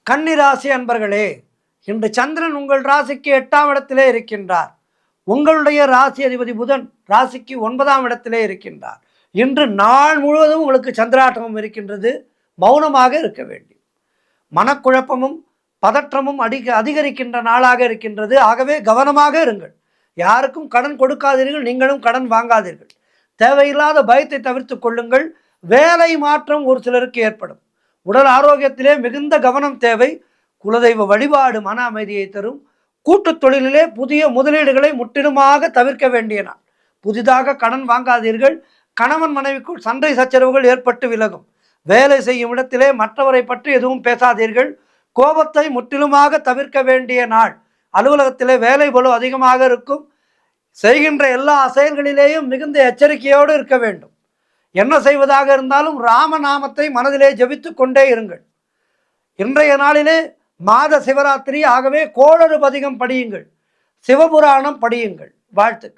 கன்னி ராசி அன்பர்களே, இன்று சந்திரன் உங்கள் ராசிக்கு 8ஆம் இடத்திலே இருக்கின்றார். உங்களுடைய ராசி அதிபதி புதன் ராசிக்கு 9ஆம் இடத்திலே இருக்கின்றார். இன்று நாள் முழுவதும் உங்களுக்கு சந்திராட்டமும் இருக்கின்றது. மௌனமாக இருக்க வேண்டும். மனக்குழப்பமும் பதற்றமும் அதிகரிக்கின்ற நாளாக இருக்கின்றது. ஆகவே கவனமாக இருங்கள். யாருக்கும் கடன் கொடுக்காதீர்கள், நீங்களும் கடன் வாங்காதீர்கள். தேவையில்லாத பயத்தை தவிர்த்து கொள்ளுங்கள். வேலை மாற்றம் ஒரு சிலருக்கு ஏற்படும். உடல் ஆரோக்கியத்திலே மிகுந்த கவனம் தேவை. குலதெய்வ வழிபாடு மன அமைதியை தரும். கூட்டுத் தொழிலிலே புதிய முதலீடுகளை முற்றிலுமாக தவிர்க்க வேண்டிய நாள். புதிதாக கடன் வாங்காதீர்கள். கணவன் மனைவிக்குள் சண்டை சச்சரவுகள் ஏற்பட்டு விலகும். வேலை செய்யும் இடத்திலே மற்றவரை பற்றி எதுவும் பேசாதீர்கள். கோபத்தை முற்றிலுமாக தவிர்க்க வேண்டிய நாள். அலுவலகத்திலே வேலை பளு அதிகமாக இருக்கும். செய்கின்ற எல்லா செயல்களிலேயும் மிகுந்த எச்சரிக்கையோடு இருக்க வேண்டும். என்ன செய்வதாக இருந்தாலும் ராமநாமத்தை மனதிலே ஜபித்து கொண்டே இருங்கள். இன்றைய நாளிலே மாத சிவராத்திரி. ஆகவே கோளறு பதிகம் படியுங்கள், சிவபுராணம் படியுங்கள். வாழ்த்துக்கள்.